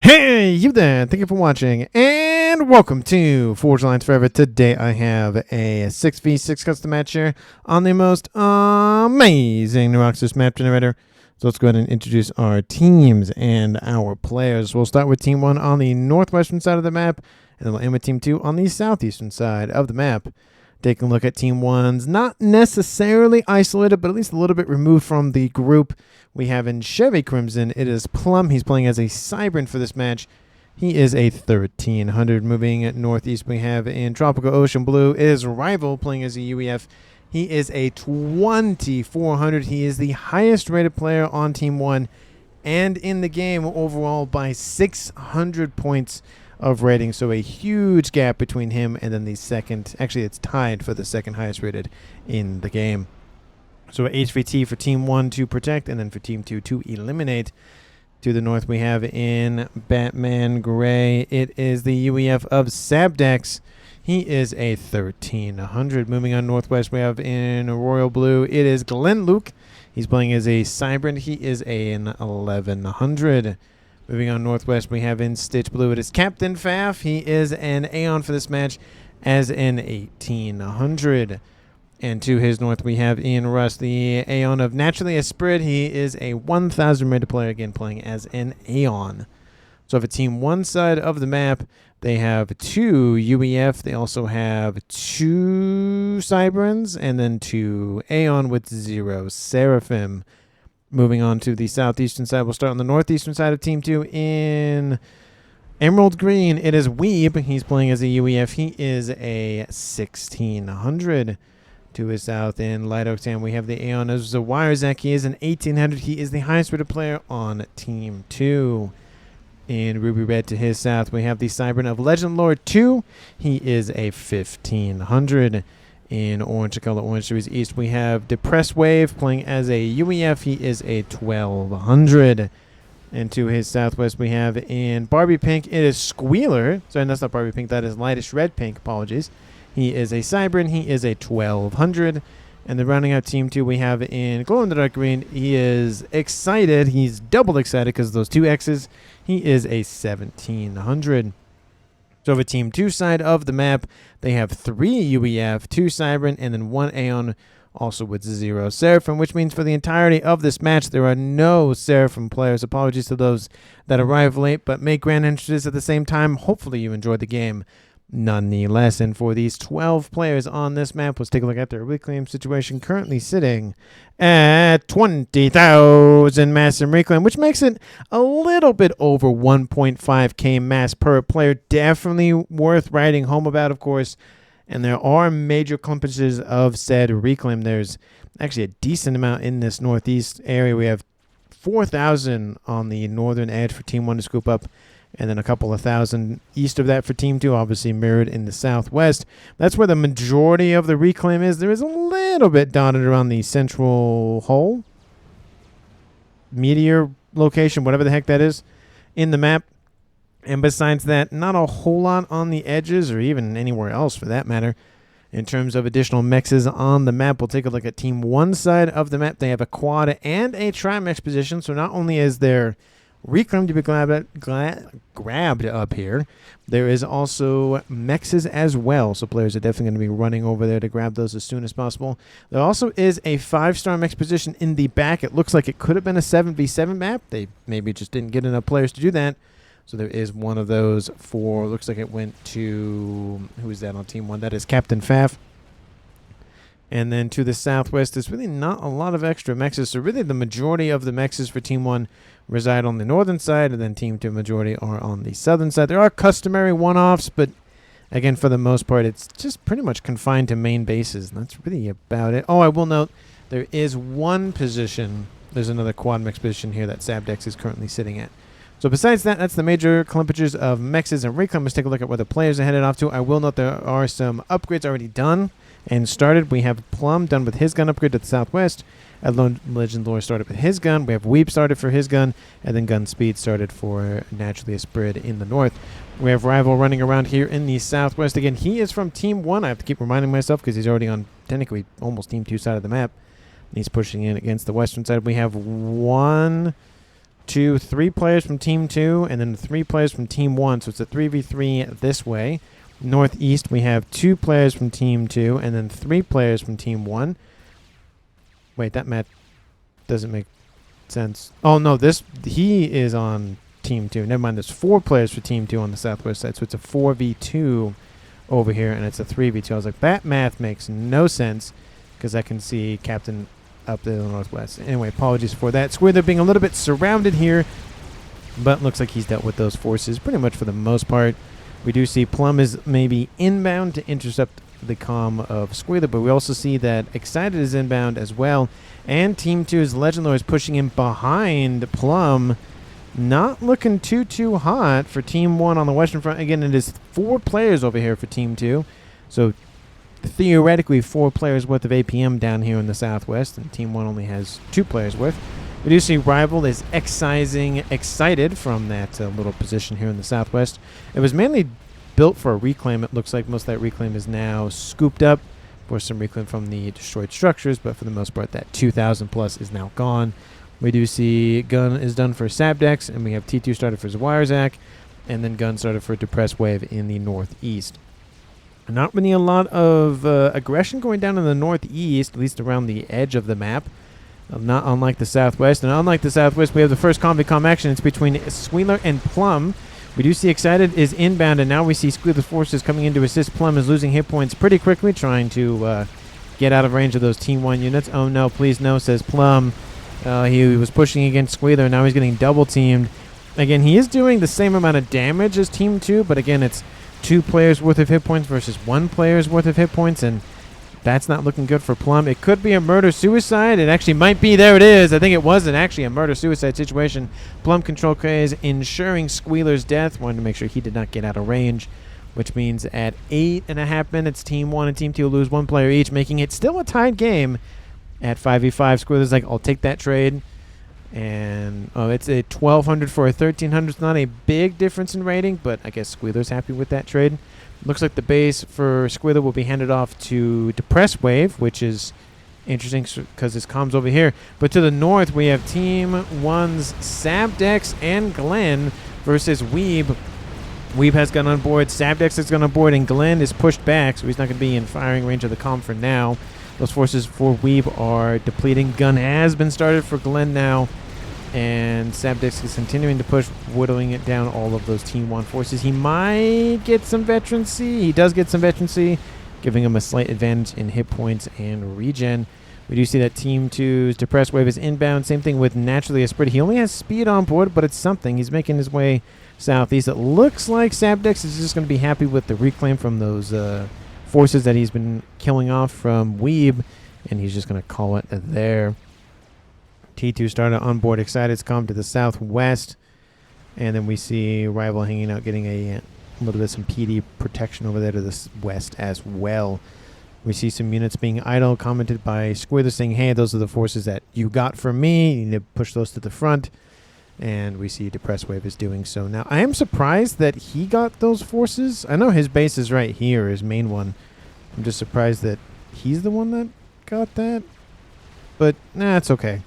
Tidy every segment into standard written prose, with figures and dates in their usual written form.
Hey, you there. Thank you for watching, and welcome to Forge Lines Forever. Today I have a 6v6 custom match here on the most amazing Neuroxys map generator. So let's go ahead and introduce our teams and our players. We'll start with Team 1 on the northwestern side of the map, and then we'll end with Team 2 on the southeastern side of the map. Taking a look at Team 1's not necessarily isolated, but at least a little bit removed from the group. We have in Chevy Crimson, it is Plum. He's playing as a Cybran for this match. He is a 1300. Moving northeast, we have in Tropical Ocean Blue, it is Rival playing as a UEF. He is a 2400. He is the highest rated player on Team 1 and in the game overall by 600 points of rating. So a huge gap between him and then the second. Actually, it's tied for the second highest rated in the game. So HVT for Team 1 to protect, and then for Team 2 to eliminate. To the north, we have in Batman Gray, it is the UEF of Sabdex. He is a 1300. Moving on northwest, we have in Royal Blue, it is Glenn Luke. He's playing as a Cybran. He is an 1100. Moving on northwest, we have in Stitch Blue, it is Captain FAF. He is an Aeon for this match as an 1800. And to his north, we have Ian Russ, the Aeon of Naturally Esprit. He is a 1,000 rated player, again playing as an Aeon. So for Team 1 side of the map, they have 2 UEF. They also have 2 Cybrans and then 2 Aeon with 0 Seraphim. Moving on to the southeastern side, we'll start on the northeastern side of Team 2 in Emerald Green. It is Weeb. He's playing as a UEF. He is a 1600. To his south in Light Oak Town, we have the Aeon of Zawirzek. He is an 1800. He is the highest rated player on Team 2. In Ruby Red to his south, we have the Cybran of Legend Lord 2. He is a 1500. In Orange Color Orange Series East, we have Depressed Wave playing as a UEF. He is a 1200. And to his southwest, we have in Barbie Pink, it is Squealer. Sorry, that's not Barbie Pink. That is Lightish Red Pink. Apologies. He is a Cybran. He is a 1200. And then rounding out Team 2, we have in Glow in the Dark Green. He is excited. He's double excited because of those 2 X's. He is a 1700. So over Team 2 side of the map, they have 3 UEF, 2 Cybran, and then 1 Aeon, also with 0 Seraphim, which means for the entirety of this match, there are no Seraphim players. Apologies to those that arrive late, but make grand entrances at the same time. Hopefully you enjoyed the game nonetheless. And for these 12 players on this map, let's take a look at their reclaim situation, currently sitting at 20,000 mass in reclaim, which makes it a little bit over 1.5k mass per player. Definitely worth writing home about, of course. And there are major clumpages of said reclaim. There's actually a decent amount in this northeast area. We have 4,000 on the northern edge for Team 1 to scoop up, and then a couple of thousand east of that for Team 2, obviously mirrored in the southwest. That's where the majority of the reclaim is. There is a little bit dotted around the central hole, meteor location, whatever the heck that is, in the map. And besides that, not a whole lot on the edges or even anywhere else for that matter. In terms of additional mexes on the map, we'll take a look at Team 1 side of the map. They have a quad and a trimex position. So not only is there reclaim to be grabbed up here, there is also mexes as well. So players are definitely going to be running over there to grab those as soon as possible. There also is a 5-star mex position in the back. It looks like it could have been a 7v7 map. They maybe just didn't get enough players to do that. So there is one of those for, looks like it went to, who is that on Team 1? That is Captain FAF. And then to the southwest, there's really not a lot of extra mexes. So really the majority of the mexes for Team 1 reside on the northern side, and then Team 2 majority are on the southern side. There are customary one-offs, but again, for the most part, it's just pretty much confined to main bases. And that's really about it. Oh, I will note, there is one position. There's another quad mex position here that Sabdex is currently sitting at. So besides that, that's the major clumpages of mexes and reclaim. Let's take a look at where the players are headed off to. I will note there are some upgrades already done and started. We have Plum done with his gun upgrade to the southwest. Legend Lore started with his gun. We have Weeb started for his gun. And then Gun Speed started for Naturally Esprit in the north. We have Rival running around here in the southwest. Again, he is from Team 1. I have to keep reminding myself because he's already on technically almost Team 2 side of the map. And he's pushing in against the western side. We have 1, to 3 players from Team 2 and then 3 players from Team 1. So it's a 3v3 this way. Northeast, we have 2 players from Team 2 and then 3 players from Team 1. Wait, that map doesn't make sense. Oh, no, he is on Team 2. Never mind, there's 4 players for Team 2 on the southwest side. So it's a 4v2 over here, and it's a 3v2. I was like, that math makes no sense because I can see Captain up there in the northwest. Anyway, apologies for that. Squirther being a little bit surrounded here, but looks like he's dealt with those forces pretty much for the most part. We do see Plum is maybe inbound to intercept the comm of Squirther, but we also see that Excited is inbound as well. And Team 2's Legendlord is pushing in behind Plum. Not looking too hot for Team 1 on the western front. Again, it is 4 players over here for Team 2. So theoretically 4 players worth of APM down here in the southwest, and Team 1 only has 2 players worth. We do see Rival is excising Excited from that little position here in the southwest. It was mainly built for a reclaim. It looks like most of that reclaim is now scooped up for some reclaim from the destroyed structures, but for the most part that 2,000 plus is now gone. We do see Gun is done for Sabdex, and we have T2 started for Zwirerzak, and then Gun started for Depressed Wave in the northeast. Not really a lot of aggression going down in the northeast, at least around the edge of the map. Not unlike the southwest. And unlike the southwest, we have the first conv action. It's between Squealer and Plum. We do see Excited is inbound, and now we see Squealer's forces coming in to assist. Plum is losing hit points pretty quickly, trying to get out of range of those Team 1 units. Oh no, please no, says Plum. He was pushing against Squealer, and now he's getting double teamed. Again, he is doing the same amount of damage as Team 2, but again, it's 2 players worth of hit points versus 1 player's worth of hit points, and that's not looking good for Plum. It could be a murder-suicide. It actually might be. There it is. I think it wasn't actually a murder-suicide situation. Plum control is ensuring Squealer's death. Wanted to make sure he did not get out of range, which means at 8.5 minutes, Team 1 and Team 2 will lose 1 player each, making it still a tied game at 5v5. Squealer's like, I'll take that trade. And it's a 1,200 for a 1,300. It's not a big difference in rating, but I guess Squealer's happy with that trade. Looks like the base for Squealer will be handed off to Depressed Wave, which is interesting because his comm's over here. But to the north, we have Team 1's Sabdex and Glenn versus Weeb. Weeb has gone on board, Sabdex has gone on board, and Glenn is pushed back, so he's not going to be in firing range of the comm for now. Those forces for Weeb are depleting. Gun has been started for Glenn now, and Sabdex is continuing to push, whittling it down all of those Team 1 forces. He might get some veterancy. He does get some veterancy, giving him a slight advantage in hit points and regen. We do see that Team 2's Depressed Wave is inbound. Same thing with Naturally Esprit. He only has speed on board, but it's something. He's making his way southeast. It looks like Sabdex is just going to be happy with the reclaim from those forces that he's been killing off from Weeb, and he's just going to call it there. T2 started on board Excited's comm to the southwest, and then we see Rival hanging out, getting a little bit of some PD protection over there to the west as well. We see some units being idle, commented by Squirther saying, hey, those are the forces that you got from me. You need to push those to the front. And we see Depressed Wave is doing so now. I am surprised that he got those forces. I know his base is right here, his main one. I'm just surprised that he's the one that got that. But, nah, it's okay.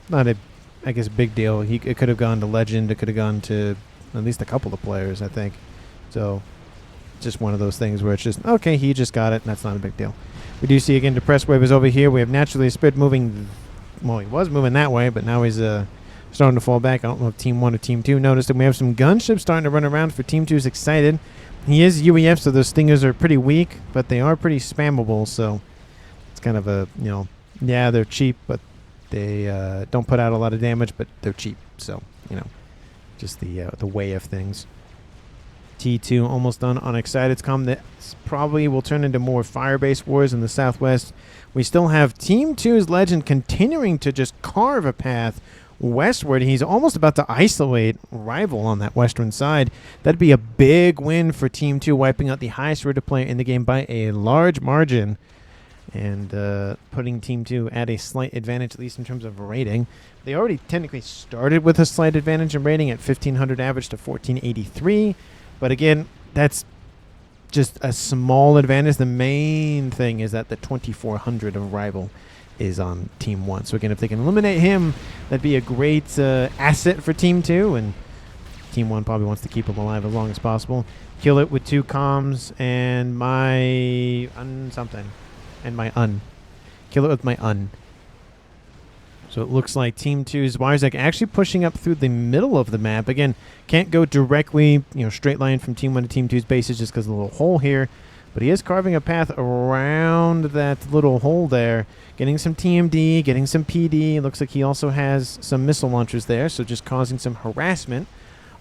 Not a, I guess, big deal. It could have gone to Legend. It could have gone to at least a couple of players, I think. So, just one of those things where it's just, okay, he just got it, and that's not a big deal. We do see, again, Depressed Wave is over here. We have Naturally Esprit moving, well, he was moving that way, but now he's starting to fall back. I don't know if Team 1 or Team 2 noticed it. We have some gunships starting to run around for Team 2's Excited. He is UEF, so those stingers are pretty weak, but they are pretty spammable, so it's kind of a, you know, yeah, they're cheap, but they don't put out a lot of damage, but they're cheap. So, you know, just the way of things. T2 almost done on Excited's comm. That probably will turn into more fire-based wars in the southwest. We still have Team 2's Legend continuing to just carve a path westward. He's almost about to isolate Rival on that western side. That'd be a big win for Team 2, wiping out the highest rated player in the game by a large margin, and putting Team 2 at a slight advantage, at least in terms of rating. They already technically started with a slight advantage in rating at 1,500 average to 1,483, but again, that's just a small advantage. The main thing is that the 2,400 of Rival is on Team 1. So again, if they can eliminate him, that'd be a great asset for Team 2, and Team 1 probably wants to keep him alive as long as possible. Kill it with 2 comms and my something. And my Kill it with my So it looks like Team 2's Wiresec actually pushing up through the middle of the map. Again, can't go directly, straight line from Team 1 to Team 2's bases just because of the little hole here. But he is carving a path around that little hole there, getting some TMD, getting some PD. It looks like he also has some missile launchers there, so just causing some harassment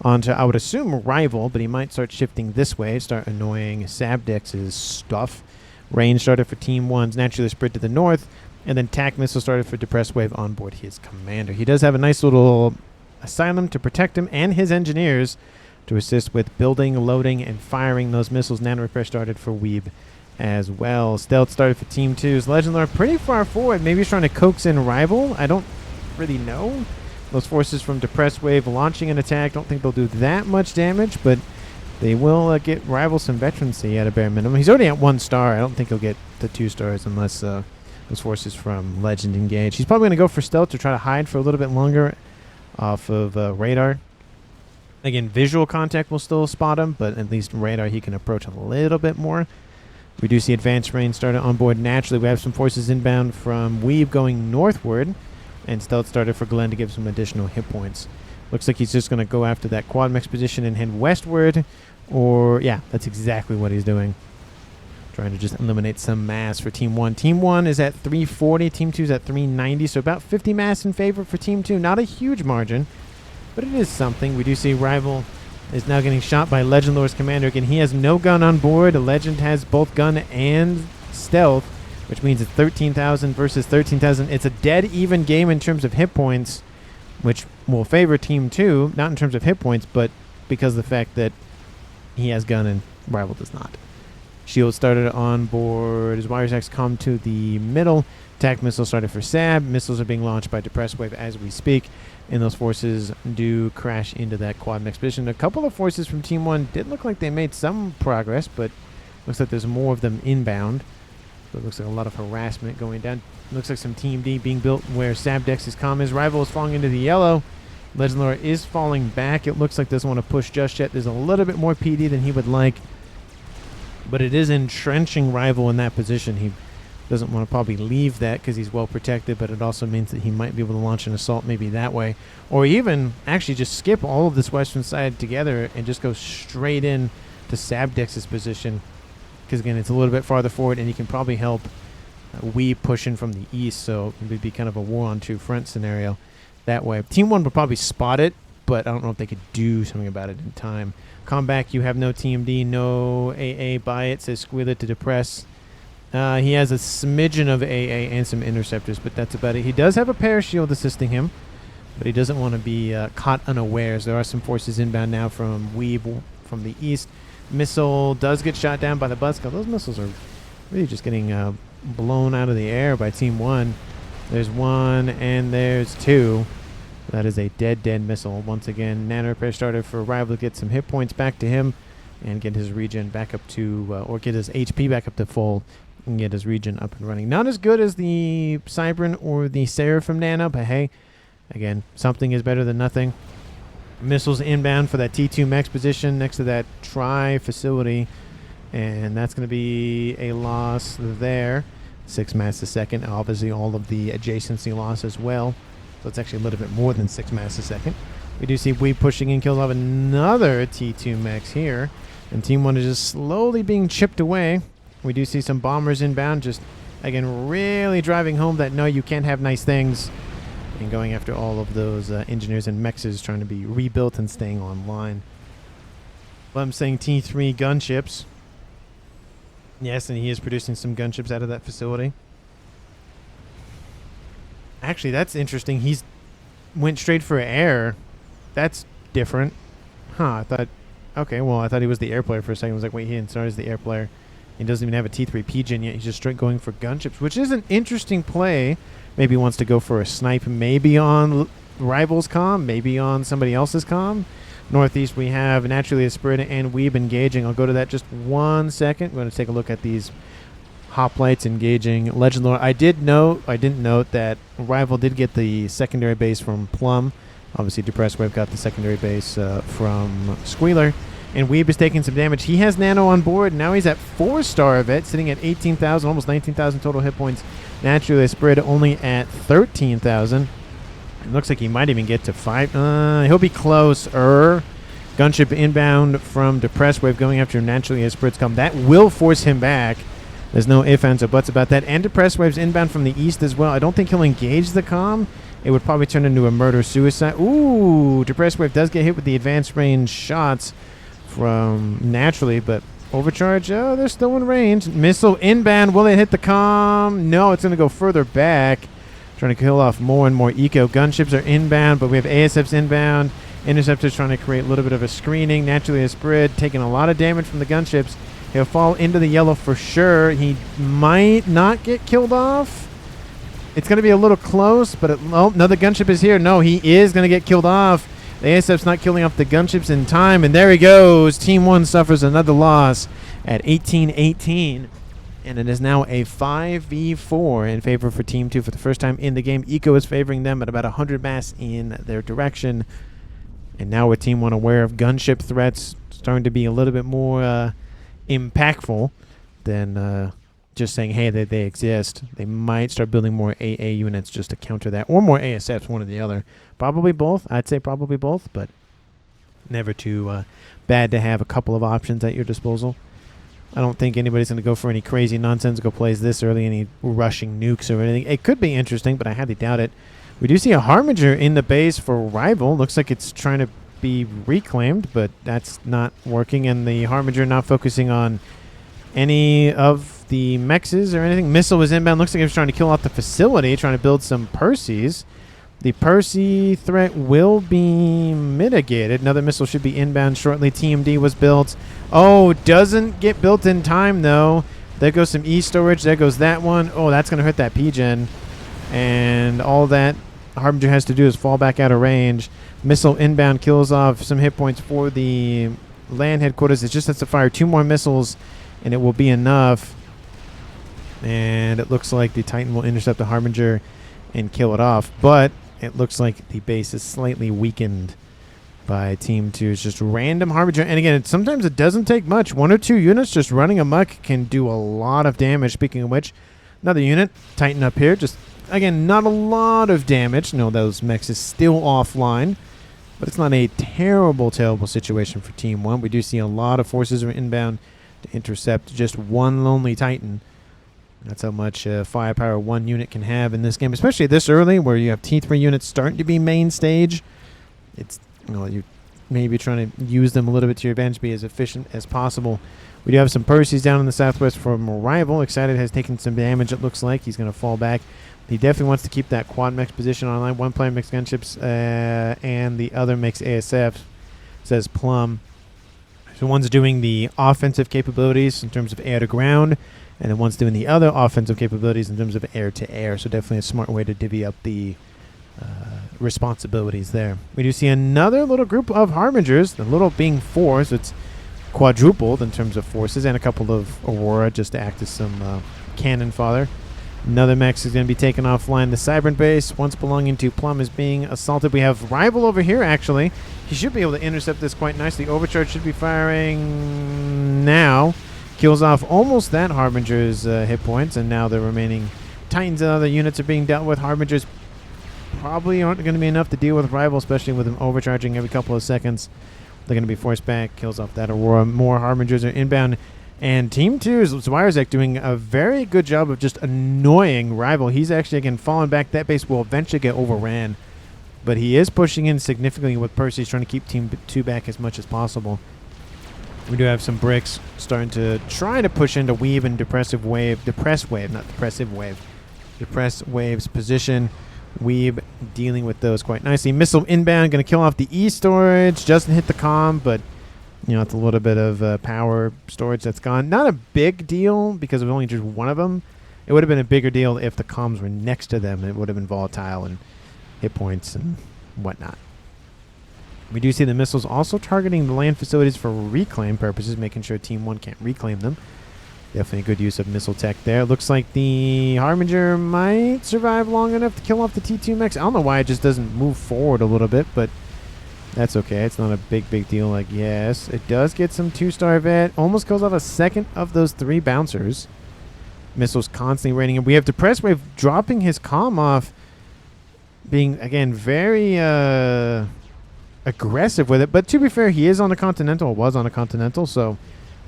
onto, I would assume, Rival, but he might start shifting this way, start annoying Sabdex's stuff. Range started for Team 1's Naturally Spread to the north, and then TAC missile started for Depressed Wave on board his commander. He does have a nice little asylum to protect him and his engineers to assist with building, loading, and firing those missiles. Nano Repair started for Weeb as well. Stealth started for Team 2's Legend Lord pretty far forward. Maybe he's trying to coax in Rival. I don't really know. Those forces from Depressed Wave launching an attack. Don't think they'll do that much damage, but they will get Rival some veterancy at a bare minimum. He's already at 1 star. I don't think he'll get to 2 stars unless those forces from Legend engage. He's probably going to go for Stealth to try to hide for a little bit longer off of radar. Again, visual contact will still spot him, but at least radar he can approach a little bit more. We do see advanced range started on board naturally. We have some forces inbound from Weeb going northward, and Stealth started for Glenn to give some additional hit points. Looks like he's just going to go after that quad mech position and head westward, or yeah, that's exactly what he's doing. Trying to just eliminate some mass for Team 1. Team 1 is at 340, Team 2 is at 390, so about 50 mass in favor for Team 2. Not a huge margin, but it is something. We do see Rival is now getting shot by Legend Lord's commander. Again, he has no gun on board. The Legend has both gun and stealth, which means it's 13,000 versus 13,000. It's a dead even game in terms of hit points, which will favor Team 2, not in terms of hit points, but because of the fact that he has gun and Rival does not. Shield started on board. His Wiresacks come to the middle. Attack missile started for Sab. Missiles are being launched by Depressed Wave as we speak, and those forces do crash into that quad mech position. A couple of forces from Team 1 did look like they made some progress, but looks like there's more of them inbound. So it looks like a lot of harassment going down. Looks like some Team D being built where Sabdex's comm is. Rival is falling into the yellow. Legend Lord is falling back. It looks like doesn't want to push just yet. There's a little bit more PD than he would like, but it is entrenching Rival in that position. He doesn't want to probably leave that because he's well protected, but it also means that he might be able to launch an assault maybe that way, or even actually just skip all of this western side together and just go straight in to Sabdex's position, because again, it's a little bit farther forward and he can probably help Weeb pushing from the east, so it would be kind of a war on 2 front scenario that way. Team 1 would probably spot it, but I don't know if they could do something about it in time. Comeback, you have no TMD, no AA by it, says Squeal it to depress. He has a smidgen of AA and some interceptors, but that's about it. He does have a parashield assisting him, but he doesn't want to be caught unawares. There are some forces inbound now from Weeb from the east. Missile does get shot down by the Buzzkill. Those missiles are really just getting blown out of the air by Team 1. There's 1 and there's 2. That is a dead missile. Once again, Nano Repair started for Rival to get some hit points back to him and get his regen back up to, or get his HP back up to full and get his regen up and running. Not as good as the Cybran or the Seraphim Nano, but hey, again, something is better than nothing. Missiles inbound for that T2 max position next to that Tri facility, and that's going to be a loss there. 6 mass a second. Obviously, all of the adjacency loss as well. So it's actually a little bit more than 6 mass a second. We do see Weeb pushing in, kills off another T2 max here, and Team 1 is just slowly being chipped away. We do see some bombers inbound, just again really driving home that no, you can't have nice things, and going after all of those engineers and mechs trying to be rebuilt and staying online. Well, I'm saying T3 gunships. Yes, and he is producing some gunships out of that facility. Actually, that's interesting. He's went straight for air. That's different. Huh, I thought... Okay, well, I thought he was the air player for a second. I was like, wait, he didn't start as the air player. He doesn't even have a T3 P-Gen yet. He's just straight going for gunships, which is an interesting play. Maybe he wants to go for a snipe, maybe on Rival's comm, maybe on somebody else's comm. Northeast, we have Naturally Aspirant and Weeb engaging. I'll go to that just 1 second. We're going to take a look at these Hoplites engaging Legend Lord. I didn't note that Rival did get the secondary base from Plum. Obviously, Depressed Wave got the secondary base from Squealer. And Weeb is taking some damage. He has Nano on board. Now he's at 4-star of it, sitting at 18,000, almost 19,000 total hit points. Naturally, spread only at 13,000. It looks like he might even get to 5. He'll be closer. Gunship inbound from Depressed Wave going after him. Naturally, as spreads come. That will force him back. There's no ifs, ands, or buts about that. And Depressed Wave's inbound from the east as well. I don't think he'll engage the comm. It would probably turn into a murder-suicide. Ooh, Depressed Wave does get hit with the advanced range shots from Naturally, but overcharge, oh, they're still in range. Missile inbound, will it hit the comm? No, it's going to go further back. Trying to kill off more and more eco. Gunships are inbound, but we have ASFs inbound. Interceptors trying to create a little bit of a screening. Naturally, a spread, taking a lot of damage from the gunships. He'll fall into the yellow for sure. He might not get killed off. It's going to be a little close, but oh, another gunship is here. No, he is going to get killed off. The ASF's not killing off the gunships in time, and there he goes. Team 1 suffers another loss at 18-18, and it is now a 5v4 in favor for Team 2 for the first time in the game. Eco is favoring them at about 100 mass in their direction, and now with Team 1 aware of gunship threats, starting to be a little bit more impactful than just saying, hey, they exist. They might start building more AA units just to counter that, or more ASFs, one or the other. Probably both. I'd say probably both, but never too bad to have a couple of options at your disposal. I don't think anybody's going to go for any crazy nonsensical plays this early, any rushing nukes or anything. It could be interesting, but I highly doubt it. We do see a Harbinger in the base for Rival. Looks like it's trying to be reclaimed, but that's not working, and the Harbinger not focusing on any of the mexes or anything. Missile was inbound. Looks like he was trying to kill off the facility, trying to build some Perseus. The Percy threat will be mitigated. Another missile should be inbound shortly. TMD was built. Oh, doesn't get built in time, though. There goes some E-storage. There goes that one. Oh, that's going to hurt that P-gen. And all that Harbinger has to do is fall back out of range. Missile inbound kills off some hit points for the land headquarters. It just has to fire 2 more missiles, and it will be enough. And it looks like the Titan will intercept the Harbinger and kill it off. But it looks like the base is slightly weakened by Team 2. It's just random Harbinger. And again, sometimes it doesn't take much. 1 or 2 units just running amok can do a lot of damage. Speaking of which, another unit, Titan up here. Just, again, not a lot of damage. No, those mechs is still offline. But it's not a terrible, terrible situation for Team 1. We do see a lot of forces are inbound to intercept just one lonely Titan. That's how much firepower one unit can have in this game, especially this early where you have T3 units starting to be main stage. It's, you maybe trying to use them a little bit to your advantage, be as efficient as possible. We do have some Perseus down in the southwest from Rival. Excited has taken some damage, it looks like. He's going to fall back. He definitely wants to keep that quad mech position online. One player makes gunships and the other makes ASF, says Plum. So one's doing the offensive capabilities in terms of air to ground, and then one's doing the other offensive capabilities in terms of air to air. So definitely a smart way to divvy up the responsibilities there. We do see another little group of Harbingers, the little being 4, so it's quadrupled in terms of forces, and a couple of Aurora just to act as some cannon fodder. Another mech is going to be taken offline. The Cybern base, once belonging to Plum, is being assaulted. We have Rival over here, actually. He should be able to intercept this quite nicely. Overcharge should be firing now. Kills off almost that Harbinger's hit points, and now the remaining Titans and other units are being dealt with. Harbingers probably aren't going to be enough to deal with Rival, especially with him overcharging every couple of seconds. They're going to be forced back. Kills off that Aurora. More Harbingers are inbound. And Team 2's Zwirerzek doing a very good job of just annoying Rival. He's actually, again, falling back. That base will eventually get overran. But he is pushing in significantly with Percy. He's trying to keep Team 2 back as much as possible. We do have some bricks starting to try to push into Weave and Depressed Wave's position. Weave dealing with those quite nicely. Missile inbound, going to kill off the E storage. Doesn't hit the comm, but it's a little bit of power storage that's gone. Not a big deal because of only just one of them. It would have been a bigger deal if the comms were next to them. It would have been volatile and hit points and whatnot. We do see the missiles also targeting the land facilities for reclaim purposes, making sure Team 1 can't reclaim them. Definitely a good use of missile tech there. Looks like the Harbinger might survive long enough to kill off the T2 mechs. I don't know why it just doesn't move forward a little bit, but that's okay. It's not a big deal. Like, yes, it does get some 2-star vet. Almost kills off a second of those 3 bouncers. Missiles constantly raining. And we have Depressed Wave dropping his comm off, being, again, very aggressive with it. But to be fair, he is on the Continental, or was on a Continental, so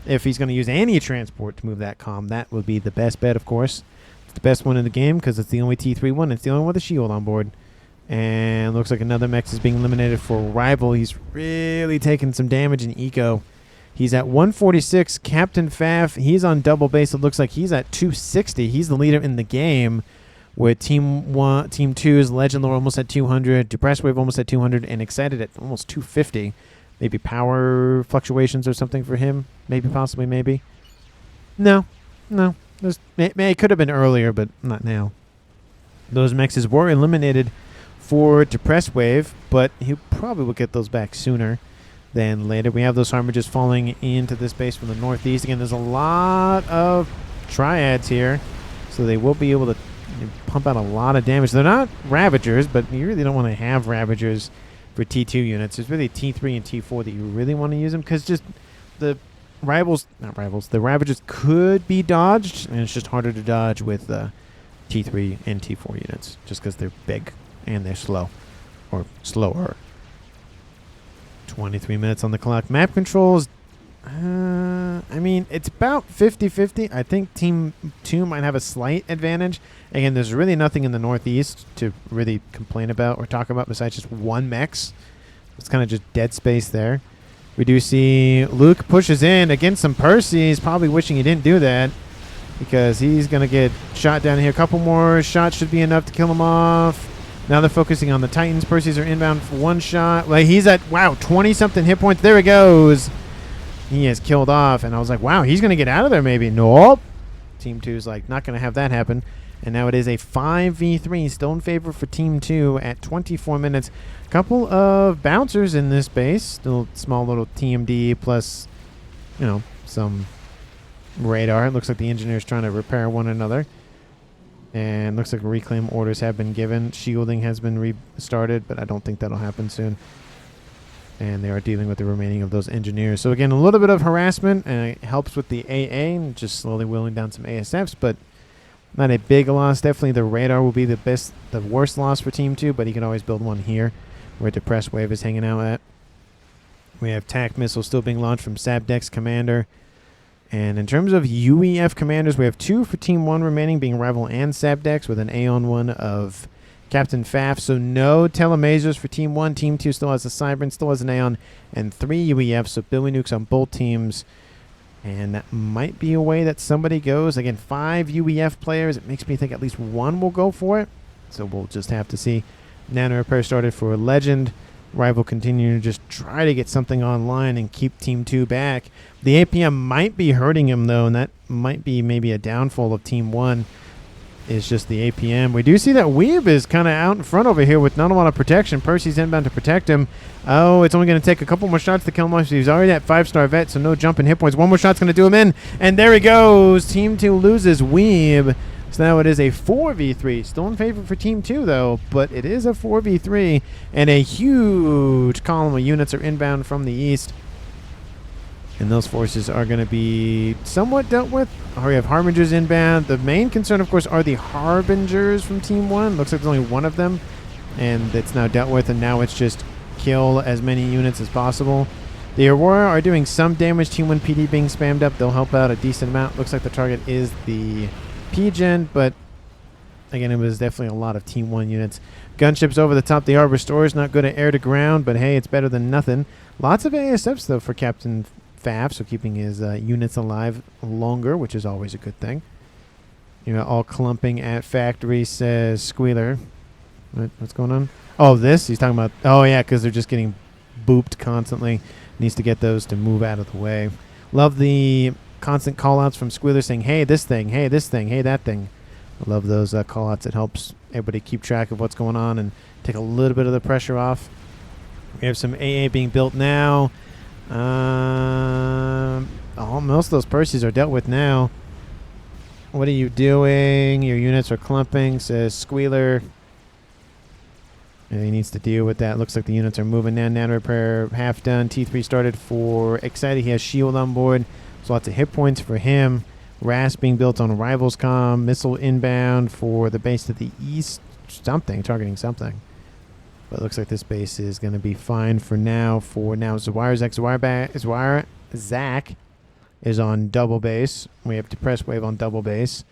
if he's going to use any transport to move that comm, that would be the best bet, of course. It's the best one in the game because it's the only T3 one. It's the only one with a shield on board. And looks like another mech is being eliminated for Rival. He's really taking some damage in Eco. He's at 146. Captain FAF, he's on double base. It looks like he's at 260. He's the leader in the game with Team 2's Legend Lore almost at 200. Depressed Wave almost at 200. And Excited at almost 250. Maybe power fluctuations or something for him. Maybe, possibly, maybe. No. It could have been earlier, but not now. Those mechs were eliminated for Depressed Wave, but he probably will get those back sooner than later. We have those Harbingers falling into this base from the northeast. Again, there's a lot of triads here, so they will be able to pump out a lot of damage. They're not Ravagers, but you really don't want to have Ravagers for T2 units. It's really T3 and T4 that you really want to use them, because just the the Ravagers could be dodged, and it's just harder to dodge with T3 and T4 units, just because they're big and they're slow, or slower. 23 minutes on the clock. Map controls, I mean, it's about 50-50. I think Team 2 might have a slight advantage. Again, there's really nothing in the northeast to really complain about or talk about besides just one mechs. It's kind of just dead space there. We do see Luke pushes in against some Percy's, probably wishing he didn't do that, because he's going to get shot down here. A couple more shots should be enough to kill him off. Now they're focusing on the Titans. Percy's are inbound for one shot. Like, he's at, wow, 20-something hit points. There he goes. He is killed off, and I was like, wow, he's going to get out of there maybe. Nope. Team 2 is like, not going to have that happen. And now it is a 5v3, still in favor for Team 2 at 24 minutes. Couple of bouncers in this base. Still small little TMD plus, you know, some radar. It looks like the engineer's trying to repair one another. And looks like reclaim orders have been given. Shielding has been restarted, but I don't think that'll happen soon. And they are dealing with the remaining of those engineers. So again, a little bit of harassment, and it helps with the AA, and just slowly wheeling down some ASFs, but not a big loss. Definitely the radar will be the worst loss for Team 2, but he can always build one here where Depressed Wave is hanging out at. We have TAC missiles still being launched from Sabdex Commander. And in terms of UEF commanders, we have 2 for Team 1 remaining, being Rival and Sabdex, with an Aeon one of Captain FAF. So no Telemasers for Team 1. Team 2 still has a Cybran, still has an Aeon, and 3 UEFs. So Billy Nukes on both teams. And that might be a way that somebody goes. Again, 5 UEF players. It makes me think at least one will go for it. So we'll just have to see. Nano repair started for Legend. Rival continuing to just try to get something online and keep Team 2 back. The APM might be hurting him, though, and that might be maybe a downfall of Team 1. Is just the APM. We do see that Weeb is kind of out in front over here with not a lot of protection. Percy's inbound to protect him. Oh, it's only going to take a couple more shots to kill him off. He's already at 5-star vet, so no jump in hit points. One more shot's going to do him in, and there he goes. Team 2 loses Weeb. So now it is a 4v3. Still in favor for Team 2, though, but it is a 4v3, and a huge column of units are inbound from the east. And those forces are going to be somewhat dealt with. We have Harbingers inbound. The main concern, of course, are the Harbingers from Team 1. Looks like there's only one of them, and it's now dealt with, and now it's just kill as many units as possible. The Aurora are doing some damage. Team 1 PD being spammed up. They'll help out a decent amount. Looks like the target is the P-Gen, but again, it was definitely a lot of Team 1 units. Gunships over the top. The Arbor Store is not good at air to ground, but hey, it's better than nothing. Lots of ASFs, though, for Captain FAF, so keeping his units alive longer, which is always a good thing. You know, all clumping at factory, says Squealer. What's going on? Oh, this? He's talking about... Oh, yeah, because they're just getting booped constantly. Needs to get those to move out of the way. Love the constant call-outs from Squealer saying, hey, this thing, hey, this thing, hey, that thing. I love those call-outs. It helps everybody keep track of what's going on and take a little bit of the pressure off. We have some AA being built now. Most of those Percys are dealt with now. What are you doing? Your units are clumping, says Squealer. And he needs to deal with that. Looks like the units are moving now. Nano repair half done. T3 started for Excited. He has shield on board. So lots of hit points for him. RAS being built on Rivals Com. Missile inbound for the base to the east. Something, targeting something. But it looks like this base is going to be fine for now. Zwire Zach is on double base. We have Depressed Wave on double base.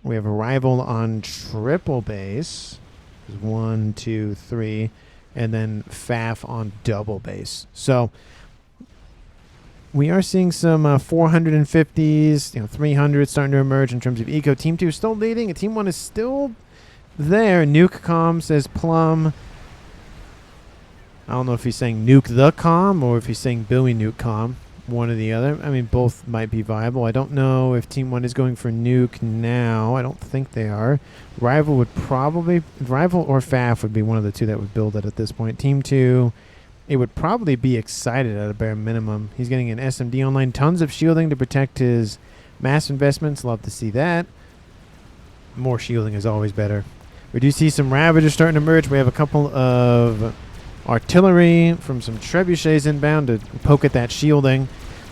We have Arrival on triple base. 1, 2, 3. And then FAF on double base. So we are seeing some 450s, 300s starting to emerge in terms of eco. Team 2 is still leading, and Team 1 is still there. Nuke Com says Plum. I don't know if he's saying Nuke the Com or if he's saying Billy Nuke Com. One or the other. I mean, both might be viable. I don't know if Team 1 is going for Nuke now. I don't think they are. Rival or FAF would be one of the two that would build it at this point. Team 2, it would probably be Excited at a bare minimum. He's getting an SMD online. Tons of shielding to protect his mass investments. Love to see that. More shielding is always better. We do see some Ravagers starting to emerge. We have a couple of artillery from some trebuchets inbound to poke at that shielding.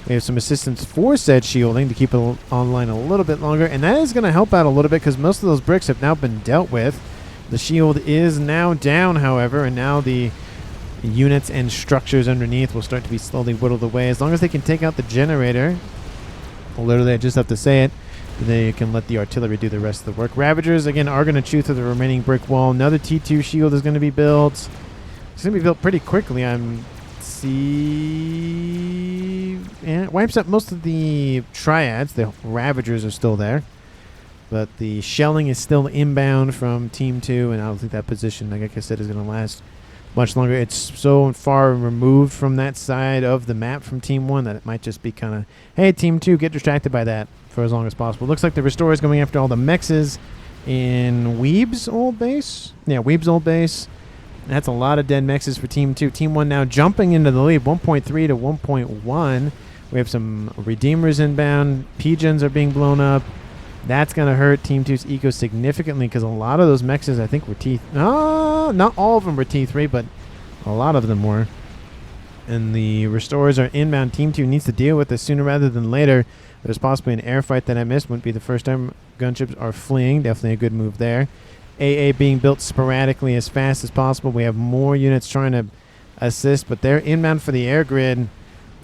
We have some assistance for said shielding to keep it online a little bit longer, and that is going to help out a little bit because most of those bricks have now been dealt with. The shield is now down, however, and now the units and structures underneath will start to be slowly whittled away. As long as they can take out the generator, literally I just have to say it, they can let the artillery do the rest of the work. Ravagers, again, are going to chew through the remaining brick wall. Another T2 shield is going to be built. It's going to be built pretty quickly. It wipes up most of the triads. The Ravagers are still there. But the shelling is still inbound from Team 2, and I don't think that position, like I said, is going to last much longer. It's so far removed from that side of the map from Team 1 that it might just be kind of, hey, Team 2, get distracted by that for as long as possible. Looks like the Restore is going after all the mexes in Weeb's old base. Yeah, Weeb's old base. That's a lot of dead mexes for Team 2. Team 1 now jumping into the lead, 1.3 to 1.1. We have some Redeemers inbound. Pigeons are being blown up. That's going to hurt Team 2's eco significantly because a lot of those mexes, I think, were not all of them were T3, but a lot of them were. And the Restorers are inbound. Team 2 needs to deal with this sooner rather than later. There's possibly an air fight that I missed. Wouldn't be the first time gunships are fleeing. Definitely a good move there. AA being built sporadically as fast as possible. We have more units trying to assist, but they're inbound for the air grid.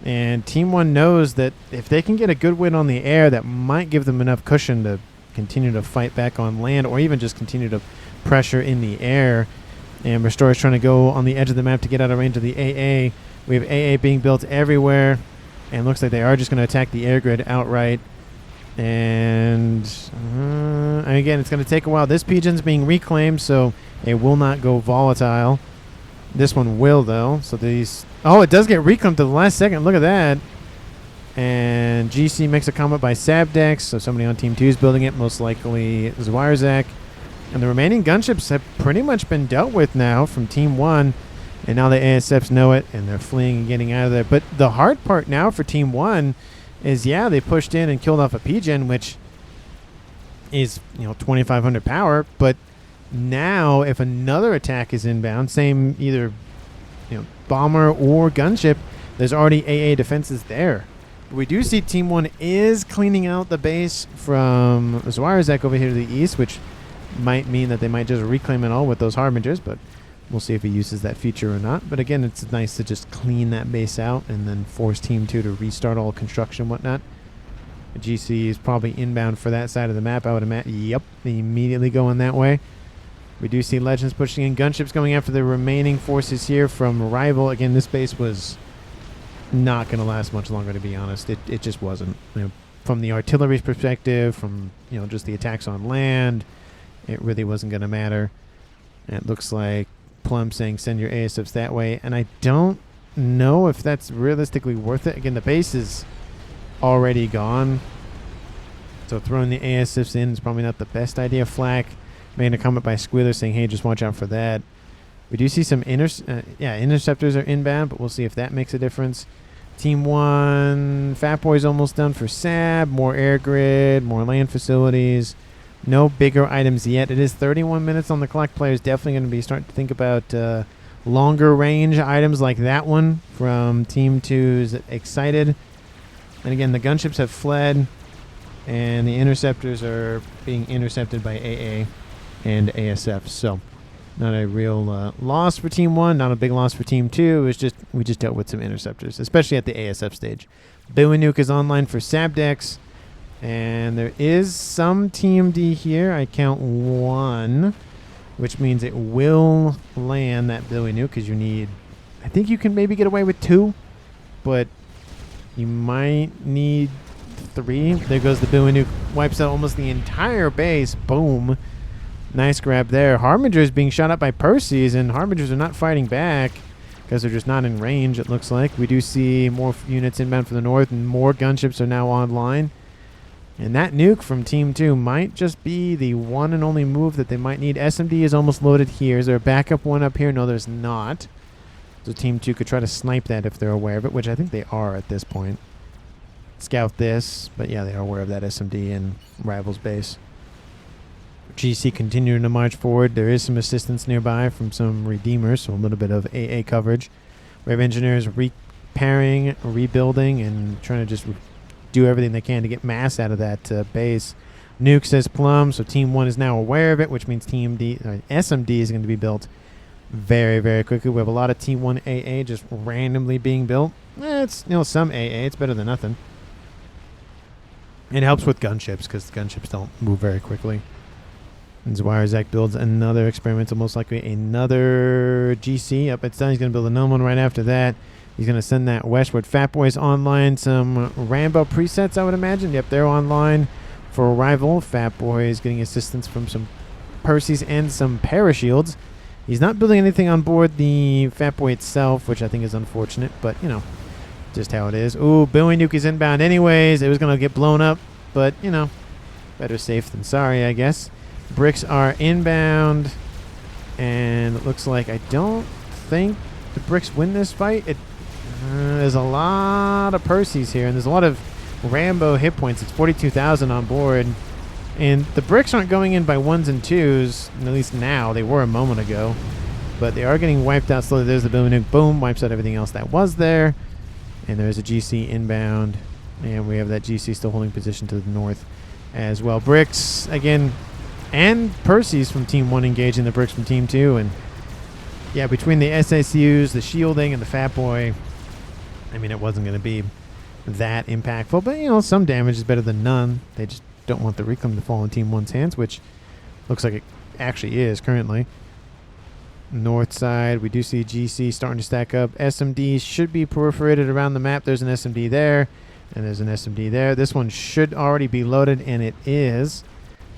And Team 1 knows that if they can get a good win on the air, that might give them enough cushion to continue to fight back on land or even just continue to pressure in the air. And Restore is trying to go on the edge of the map to get out of range of the AA. We have AA being built everywhere. And looks like they are just going to attack the air grid outright. And again, it's going to take a while. This pigeon's being reclaimed, so it will not go volatile. This one will, though. So these... Oh, it does get reclaimed to the last second. Look at that. And GC makes a comment by Sabdex. So somebody on Team 2 is building it. Most likely Zwirzak. And the remaining gunships have pretty much been dealt with now from Team 1. And now the ASFs know it, and they're fleeing and getting out of there. But the hard part now for Team 1 is, yeah, they pushed in and killed off a pigeon, which is, 2,500 power. But now if another attack is inbound, same either bomber or gunship, there's already AA defenses there. But we do see Team 1 is cleaning out the base from Zwirzak over here to the east, which might mean that they might just reclaim it all with those Harbingers, but we'll see if he uses that feature or not. But again, it's nice to just clean that base out and then force Team 2 to restart all construction and whatnot. GC is probably inbound for that side of the map, I would imagine. Yep, immediately going that way. We do see Legends pushing in. Gunships going after the remaining forces here from Rival. Again, this base was not going to last much longer, to be honest. It just wasn't. From the artillery's perspective, from just the attacks on land, it really wasn't going to matter. And it looks like Plum saying send your ASFs that way, and I don't know if that's realistically worth it. Again, the base is already gone, so throwing the ASFs in is probably not the best idea. Flak made a comment by Squealer saying, hey, just watch out for that. We do see some interceptors are inbound, but we'll see if that makes a difference. Team 1, Fat Boy's almost done for SAB. More air grid, more land facilities. No bigger items yet. It is 31 minutes on the clock. Players definitely going to be starting to think about longer range items like that one from Team 2's Excited. And again, the gunships have fled, and the interceptors are being intercepted by AA and ASF. So not a real loss for Team 1, not a big loss for Team 2. It was just we just dealt with some interceptors, especially at the ASF stage. Bowie Nuke is online for Sabdex, and there is some TMD here. I count 1, which means it will land that Bowie Nuke because you need... I think you can maybe get away with 2, but you might need 3. There goes the Bowie Nuke. Wipes out almost the entire base. Boom. Nice grab there. Harbinger is being shot up by Percy's, and Harbingers are not fighting back because they're just not in range, it looks like. We do see more units inbound from the north, and more gunships are now online. And that nuke from Team 2 might just be the one and only move that they might need. SMD is almost loaded here. Is there a backup one up here? No, there's not. So Team 2 could try to snipe that if they're aware of it, which I think they are at this point. Scout this, but yeah, they are aware of that SMD and Rival's base. GC continuing to march forward. There is some assistance nearby from some Redeemers, so a little bit of AA coverage. We have engineers repairing, rebuilding, and trying to just do everything they can to get mass out of that base. Nuke says Plum, so Team 1 is now aware of it, which means SMD is going to be built very, very quickly. We have a lot of Team 1 AA just randomly being built. It's some AA. It's better than nothing. It helps with gunships because the gunships don't move very quickly. And Zwirerzak builds another experimental, most likely another GC. Up, it's done. He's going to build another one right after that. He's going to send that westward. Fat Boy's online. Some Rambo presets, I would imagine. Yep, they're online for Rival. Fat Boy is getting assistance from some Percy's and some Parashields. He's not building anything on board the Fat Boy itself, which I think is unfortunate, but, just how it is. Ooh, Bowie Nuke is inbound anyways. It was going to get blown up, but, better safe than sorry, I guess. Bricks are inbound, and it looks like I don't think the Bricks win this fight. There's a lot of Percy's here, and there's a lot of Rambo hit points. It's 42,000 on board, and the Bricks aren't going in by 1s and 2s, at least now. They were a moment ago, but they are getting wiped out slowly. There's the Bowie Nuke. Boom, wipes out everything else that was there, and there's a GC inbound, and we have that GC still holding position to the north as well. Bricks, again... and Percy's from Team 1 engaging the Bricks from Team 2. And, yeah, between the SACUs, the shielding, and the Fat Boy, I mean, it wasn't going to be that impactful. But, some damage is better than none. They just don't want the reclaim to fall in Team 1's hands, which looks like it actually is currently. North side, we do see GC starting to stack up. SMD should be proliferated around the map. There's an SMD there, and there's an SMD there. This one should already be loaded, and it is.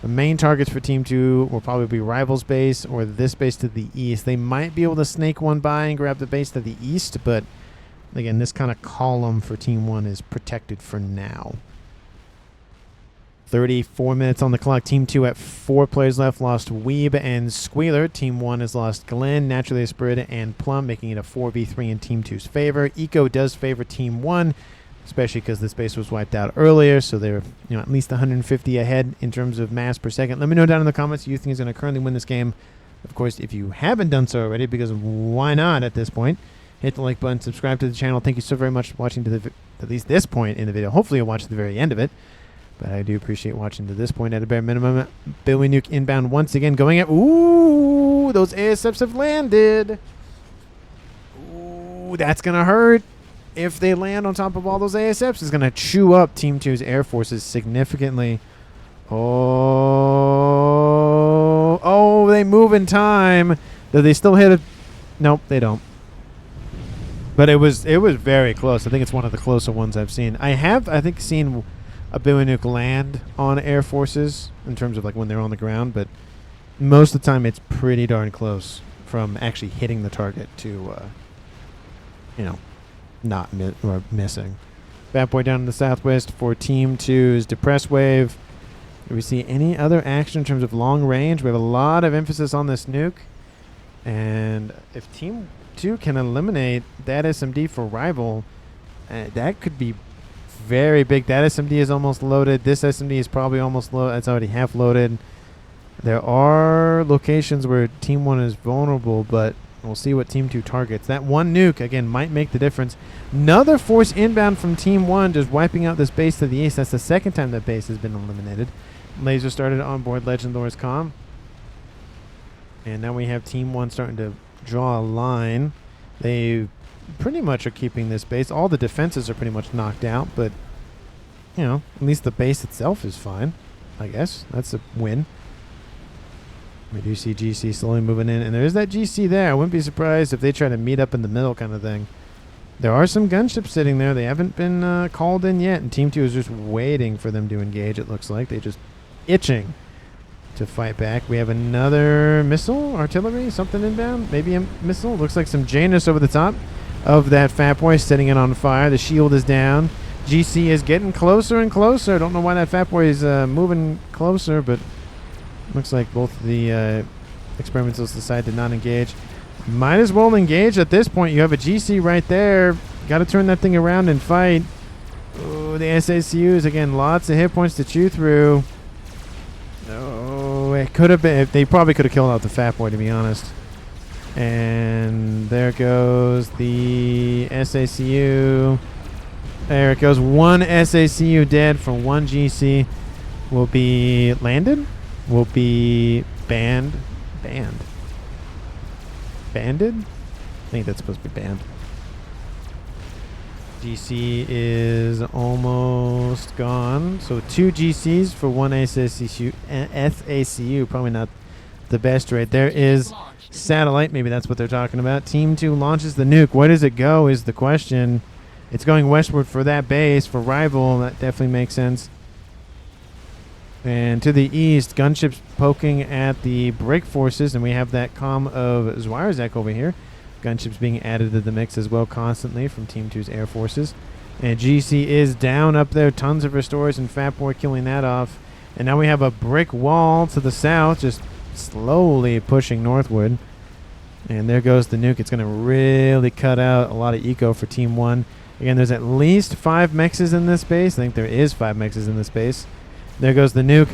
The main targets for Team 2 will probably be Rival's base or this base to the east. They might be able to snake one by and grab the base to the east, but again, this kind of column for Team 1 is protected for now. 34 minutes on the clock. Team 2 at 4 players left. Lost Weeb and Squealer. Team 1 has lost Glenn, Naturally Aspirita, and Plum, making it a 4v3 in Team 2's favor. Eco does favor Team 1. Especially because this base was wiped out earlier, so they're at least 150 ahead in terms of mass per second. Let me know down in the comments who you think is going to currently win this game. Of course, if you haven't done so already, because why not at this point, hit the like button, subscribe to the channel. Thank you so very much for watching to at least this point in the video. Hopefully you'll watch to the very end of it, but I do appreciate watching to this point at a bare minimum. Bowie Nuke inbound once again, going at... Ooh, those ASFs have landed. Ooh, that's going to hurt. If they land on top of all those ASFs, it's going to chew up Team 2's air forces significantly. Oh, they move in time. Do they still hit it? Nope, they don't. But it was very close. I think it's one of the closer ones I've seen. I think, seen a Bowie Nuke land on air forces in terms of like when they're on the ground, but most of the time it's pretty darn close from actually hitting the target to, not missing. Fat Boy down in the southwest for Team 2's Depress Wave. Do we see any other action in terms of long range? We have a lot of emphasis on this nuke. And if Team 2 can eliminate that SMD for Rival, That could be very big. That SMD is almost loaded. This SMD is probably almost loaded. It's already half loaded. There are locations where Team 1 is vulnerable, but we'll see what Team 2 targets. That one nuke, again, might make the difference. Another force inbound from Team 1, just wiping out this base to the east. That's the second time that base has been eliminated. Laser started on board Legendor's comm. And now we have Team 1 starting to draw a line. They pretty much are keeping this base. All the defenses are pretty much knocked out, but, you know, at least the base itself is fine, I guess. That's a win. We do see GC slowly moving in, and there's that GC there. I wouldn't be surprised if they try to meet up in the middle kind of thing. There are some gunships sitting there. They haven't been called in yet, and Team 2 is just waiting for them to engage, it looks like. They're just itching to fight back. We have another missile, artillery, something inbound. Maybe a missile. Looks like some Janus over the top of that Fat Boy, setting it on fire. The shield is down. GC is getting closer and closer. Don't know why that Fat Boy is moving closer, but looks like both of the experimentals decide to not engage. Might as well engage at this point. You have a GC right there. Got to turn that thing around and fight. Oh, the SACUs, again, lots of hit points to chew through. Oh, it could have been. They probably could have killed out the Fat Boy, to be honest. And there goes the SACU. There it goes. One SACU dead from one GC. Will be landed. Will be banned. Banded? I think that's supposed to be banned. GC is almost gone. So 2 GCs for 1 SACU. Probably not the best right there. Is satellite. Maybe that's what they're talking about. Team 2 launches the nuke. Where does it go is the question. It's going westward for that base. For rival, that definitely makes sense. And to the east, gunships poking at the break forces, and we have that comm of Zwirzak over here. Gunships being added to the mix as well constantly from Team 2's air forces. And GC is down up there. Tons of restores and Fat Boy killing that off. And now we have a brick wall to the south, just slowly pushing northward. And there goes the nuke. It's going to really cut out a lot of eco for Team 1. Again, there's at least 5 mexes in this base. I think there is 5 mexes in this base. There goes the nuke.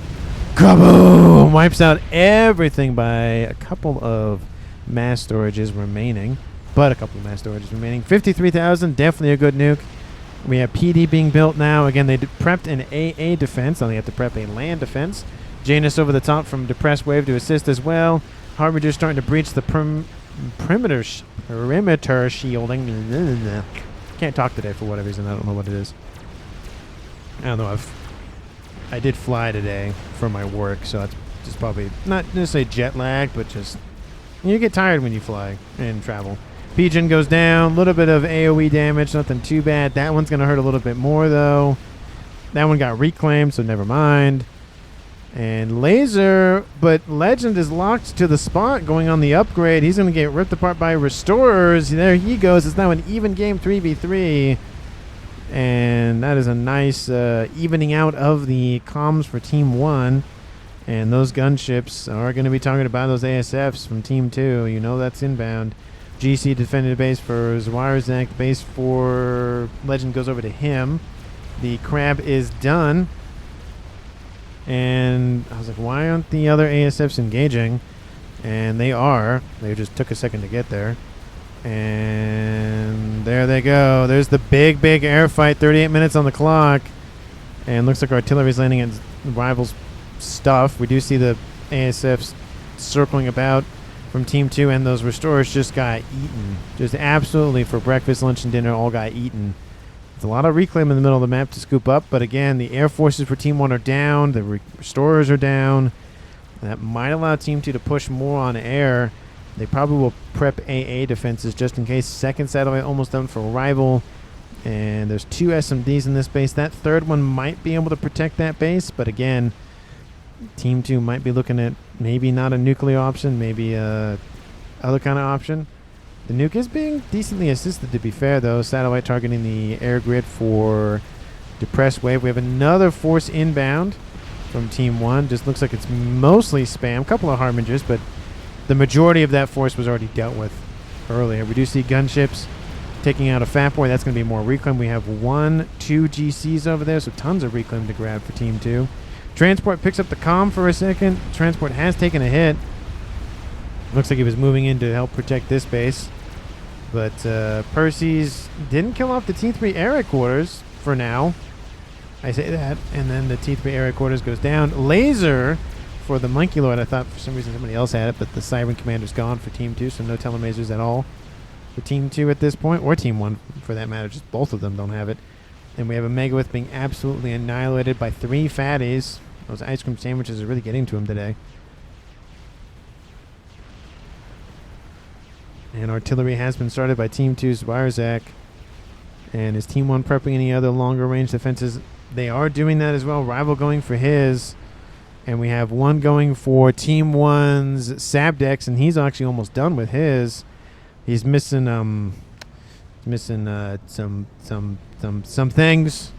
Kaboom! Wipes out everything by a couple of mass storages remaining. But a couple of mass storages remaining. 53,000, definitely a good nuke. We have PD being built now. Again, they prepped an AA defense. Now they have to prep a land defense. Janus over the top from Depressed Wave to assist as well. Harbinger starting to breach the perimeter shielding. Can't talk today for whatever reason. I don't know what it is. I don't know. I did fly today for my work, so it's just probably not necessarily jet lag, but just you get tired when you fly and travel. Pigeon goes down, a little bit of AoE damage, nothing too bad. That one's going to hurt a little bit more, though. That one got reclaimed, so never mind. And Laser, but Legend is locked to the spot going on the upgrade. He's going to get ripped apart by Restorers. There he goes. It's now an even game 3v3. And that is a nice evening out of the comms for Team 1. And those gunships are going to be targeted by those ASFs from Team 2. You know that's inbound. GC defended the base for Zwirzak. The base for Legend goes over to him. The crab is done. And I was like, why aren't the other ASFs engaging? And they are. They just took a second to get there. And there they go. There's the big air fight. 38 minutes on the clock. And looks like artillery's landing at rivals' stuff. We do see the ASFs circling about from Team 2, and those restorers just got eaten. Just absolutely for breakfast, lunch, and dinner all got eaten. There's a lot of reclaim in the middle of the map to scoop up, but again, the air forces for Team 1 are down. The restorers are down. That might allow Team 2 to push more on air. They probably will prep AA defenses just in case. Second satellite almost done for rival. And there's 2 SMDs in this base. That third one might be able to protect that base. But again, Team 2 might be looking at maybe not a nuclear option. Maybe a other kind of option. The nuke is being decently assisted, to be fair, though. Satellite targeting the air grid for Depressed Wave. We have another force inbound from Team 1. Just looks like it's mostly spam. Couple of Harbingers, but the majority of that force was already dealt with earlier. We do see gunships taking out a fat boy. That's going to be more reclaim. We have 2 GCs over there, so tons of reclaim to grab for Team 2. Transport picks up the comm for a second. Transport has taken a hit. Looks like he was moving in to help protect this base. But Percy's didn't kill off the T3 area quarters for now. I say that. And then the T3 area quarters goes down. Laser for the Monkey Lord. I thought for some reason somebody else had it, but the Siren Commander's gone for Team 2, so no telemasers at all for Team 2 at this point, or Team 1 for that matter. Just both of them don't have it. And we have a Megawith being absolutely annihilated by 3 fatties. Those ice cream sandwiches are really getting to him today. And artillery has been started by Team 2's Wirzak. And is Team 1 prepping any other longer range defenses? They are doing that as well. Rival going for his. And we have one going for Team 1's Sabdex, and he's actually almost done with his. He's missing some things.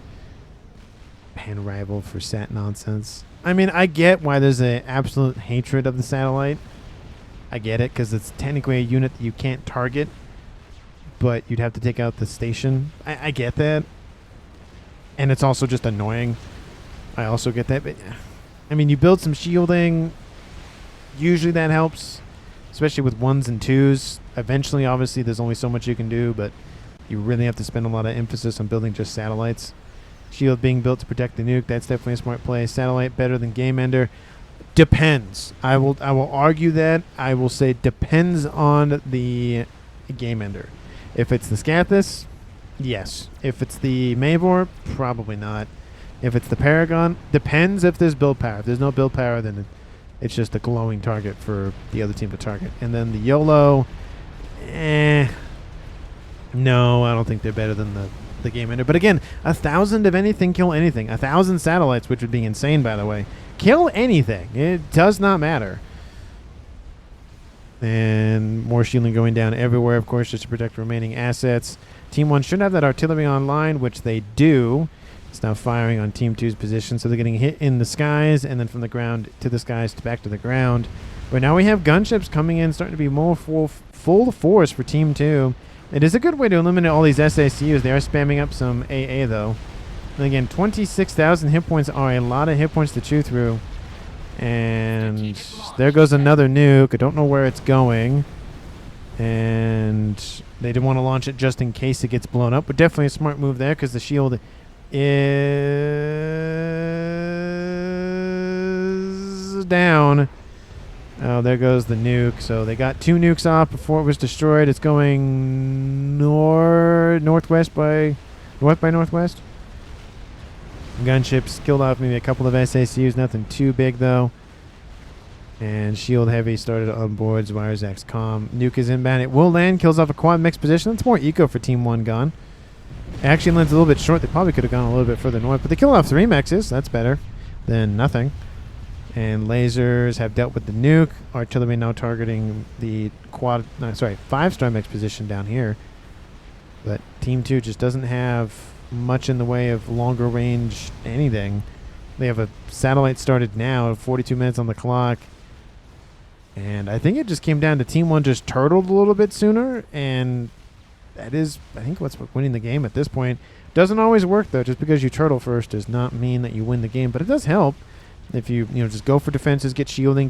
Man, rival for sat nonsense. I mean, I get why there's an absolute hatred of the satellite. I get it, because it's technically a unit that you can't target, but you'd have to take out the station. I get that. And it's also just annoying. I also get that. But, I mean, you build some shielding. Usually that helps, especially with 1s and 2s. Eventually, obviously, there's only so much you can do, but you really have to spend a lot of emphasis on building just satellites. Shield being built to protect the nuke. That's definitely a smart play. Satellite better than Game Ender. Depends. I will argue that. I will say depends on the Game Ender. If it's the Scathis, yes. If it's the Mavor, probably not. If it's the Paragon, depends if there's build power. If there's no build power, then it's just a glowing target for the other team to target. And then the YOLO, no, I don't think they're better than the Game Ender. But again, 1,000 of anything kill anything. 1,000 satellites, which would be insane, by the way. Kill anything. It does not matter. And more shielding going down everywhere, of course, just to protect remaining assets. Team 1 should have that artillery online, which they do. It's now firing on Team 2's position, so they're getting hit in the skies, and then from the ground to the skies to back to the ground. But now we have gunships coming in, starting to be more full force for Team 2. It is a good way to eliminate all these SACUs. They are spamming up some AA, though. And again, 26,000 hit points are a lot of hit points to chew through. And there goes another nuke. I don't know where it's going. And they didn't want to launch it just in case it gets blown up. But definitely a smart move there, because the shield is down. Oh, there goes the nuke. So they got 2 nukes off before it was destroyed. It's going northwest by northwest. Gunships killed off maybe a couple of SACUs. Nothing too big, though. And Shield Heavy started on board. Wirzak's comm. Nuke is inbound. It will land. Kills off a quad mix position. That's more eco for Team 1 gone. It actually lands a little bit short. They probably could have gone a little bit further north. But they killed off 3 mexes. That's better than nothing. And lasers have dealt with the nuke. Artillery now targeting the 5-star mix position down here. But Team 2 just doesn't have much in the way of longer range anything. They have a satellite started now, 42 minutes on the clock. And I think it just came down to Team 1 just turtled a little bit sooner. And that is, I think, what's winning the game at this point. Doesn't always work, though. Just because you turtle first does not mean that you win the game. But it does help. If you just go for defenses, get shielding,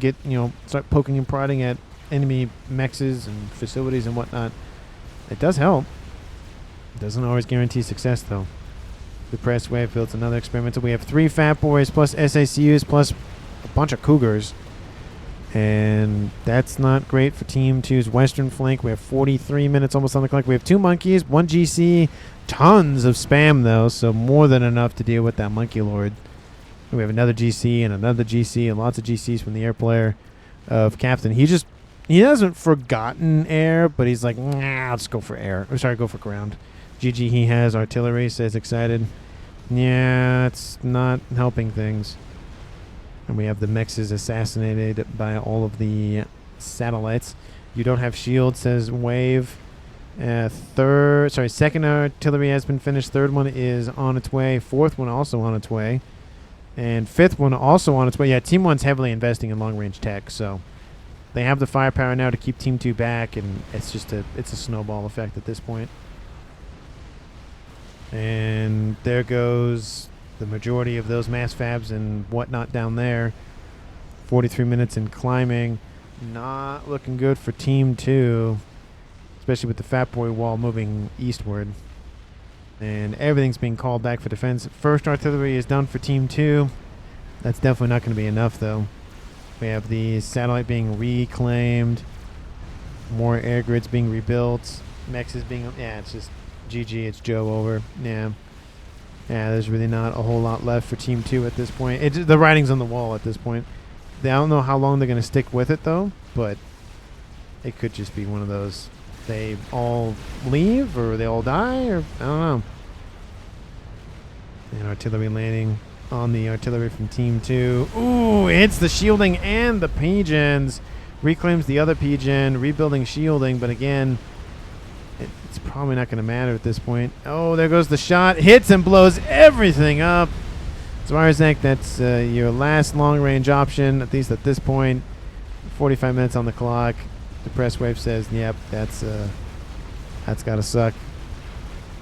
start poking and prodding at enemy mexes and facilities and whatnot. It does help. It doesn't always guarantee success, though. The press wave builds another experimental. We have 3 fat boys plus SACUs plus a bunch of cougars. And that's not great for Team 2's western flank. We have 43 minutes almost on the clock. We have 2 monkeys, 1 GC, tons of spam, though, so more than enough to deal with that Monkey Lord. We have another GC and another GC and lots of GCs from the air player of Captain. He hasn't forgotten air, but he's like, nah, let's go for air. Go for ground. GG, he has artillery, says excited. Yeah, it's not helping things. And we have the mexes assassinated by all of the satellites. You don't have shield, says Wave. Second artillery has been finished. 3rd one is on its way. 4th one also on its way. And 5th one also on its way. Yeah, Team 1's heavily investing in long-range tech, so they have the firepower now to keep Team 2 back, and it's just it's a snowball effect at this point. And there goes the majority of those mass fabs and whatnot down there. 43 minutes in climbing. Not looking good for Team 2, especially with the Fat Boy wall moving eastward. And everything's being called back for defense. First artillery is done for Team 2. That's definitely not going to be enough, though. We have the satellite being reclaimed. More air grids being rebuilt. Mex is being... Yeah, it's just GG. It's Joe over. Yeah. Yeah, there's really not a whole lot left for Team 2 at this point. The writing's on the wall at this point. I don't know how long they're going to stick with it, though, but it could just be one of those. They all leave, or they all die, or I don't know. And artillery landing on the artillery from Team 2. Ooh, hits the shielding and the pigeons. Reclaims the other pigeon, rebuilding shielding, but again, it's probably not going to matter at this point. Oh, there goes the shot. Hits and blows everything up. Zwarzak, that's your last long-range option, at least at this point. 45 minutes on the clock. The press wave says, yep, that's got to suck.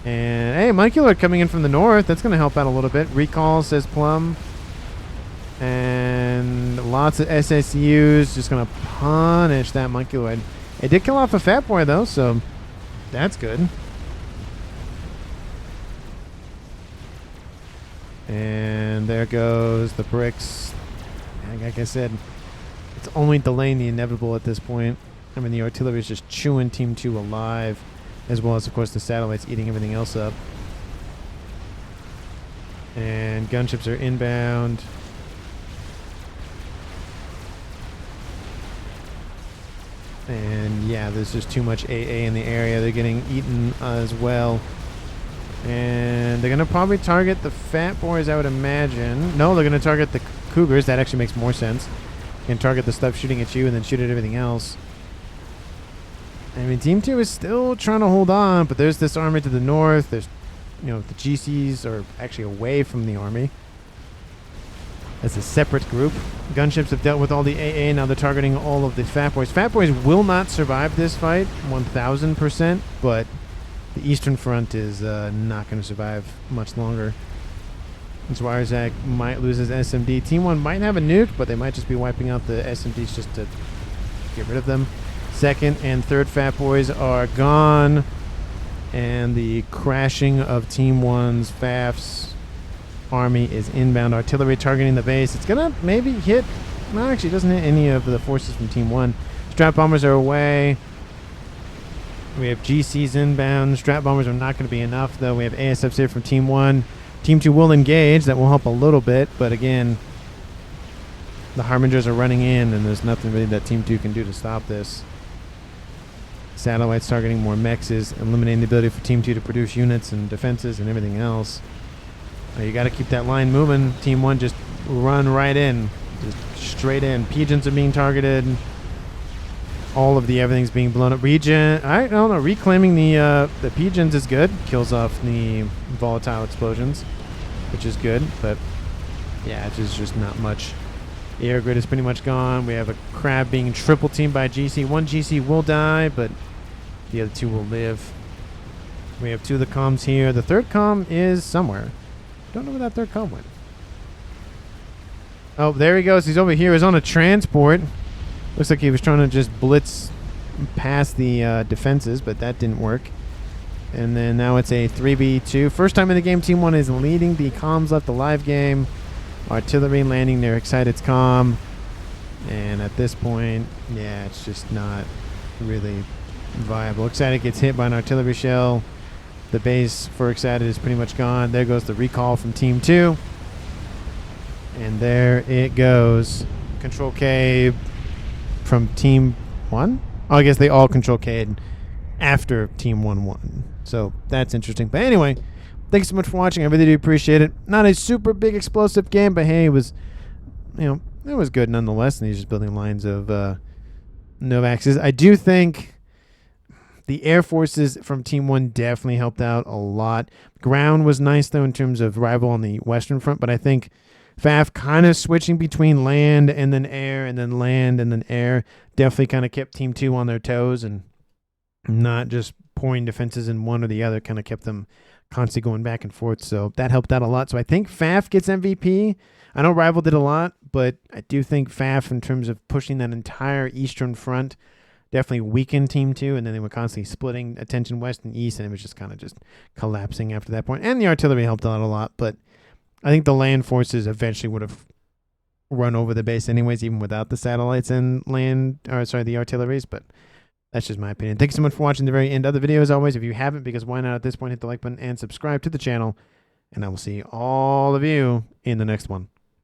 And, hey, Molecular coming in from the north. That's going to help out a little bit. Recall, says Plum. And lots of SSUs just going to punish that Molecular. It did kill off a Fat Boy, though, so that's good. And there goes the bricks. And like I said, it's only delaying the inevitable at this point. I mean, the artillery is just chewing Team 2 alive, as well as, of course, the satellites eating everything else up. And gunships are inbound. And, yeah, there's just too much AA in the area. They're getting eaten as well. And they're going to probably target the Fat Boys, I would imagine. No, they're going to target the Cougars. That actually makes more sense. You can target the stuff shooting at you and then shoot at everything else. I mean, Team 2 is still trying to hold on, but there's this army to the north. There's, the GCs are actually away from the army. That's a separate group. Gunships have dealt with all the AA. Now they're targeting all of the Fat Boys. Fat Boys will not survive this fight, 1,000%, but the Eastern Front is not going to survive much longer. Zwarzak might lose his SMD. Team 1 might have a nuke, but they might just be wiping out the SMDs just to get rid of them. Second and third Fat Boys are gone. And the crashing of Team 1's FAF's army is inbound. Artillery targeting the base. It's going to maybe hit... No, actually, it doesn't hit any of the forces from Team 1. Strat bombers are away. We have GCs inbound. Strat bombers are not going to be enough, though. We have ASFs here from Team 1. Team 2 will engage. That will help a little bit. But again, the Harbingers are running in, and there's nothing really that Team 2 can do to stop this. Satellites targeting more mexes, eliminating the ability for Team 2 to produce units and defenses and everything else. You got to keep that line moving. Team 1 just run right in. Just straight in. Pigeons are being targeted. All of the everything's being blown up. Reclaiming the pigeons is good. Kills off the volatile explosions, which is good. But yeah, it's just not much. The air grid is pretty much gone. We have a crab being triple teamed by GC. One GC will die, but the other two will live. We have two of the comms here. The third comm is somewhere. Don't know where that third comm went. Oh, there he goes. He's over here. He's on a transport. Looks like he was trying to just blitz past the defenses, but that didn't work. And then now it's a 3v2. First time in the game, Team 1 is leading the comms left alive game. Artillery landing their Excited's comm. And at this point, yeah, it's just not really viable. Excited gets hit by an artillery shell. The base for Excited is pretty much gone. There goes the recall from Team 2. And there it goes. Control K from Team 1? Oh, I guess they all Control K'd after Team 1 won. So that's interesting. But anyway, thanks so much for watching. I really do appreciate it. Not a super big explosive game, but hey, it was, it was good nonetheless. And he's just building lines of Novaxes. I do think the Air Forces from Team 1 definitely helped out a lot. Ground was nice, though, in terms of rival on the Western Front, but I think FAF kind of switching between land and then air and then land and then air definitely kind of kept Team 2 on their toes, and not just pouring defenses in one or the other, kind of kept them constantly going back and forth. So that helped out a lot. So I think FAF gets MVP. I know Rival did a lot, but I do think FAF, in terms of pushing that entire Eastern front, definitely weakened Team 2, and then they were constantly splitting attention West and East, and it was just kind of just collapsing after that point. And the artillery helped out a lot, but I think the land forces eventually would have run over the base anyways, even without the satellites and the artilleries, but that's just my opinion. Thank you so much for watching the very end of the video. As always, if you haven't, because why not at this point, hit the like button and subscribe to the channel, and I will see all of you in the next one.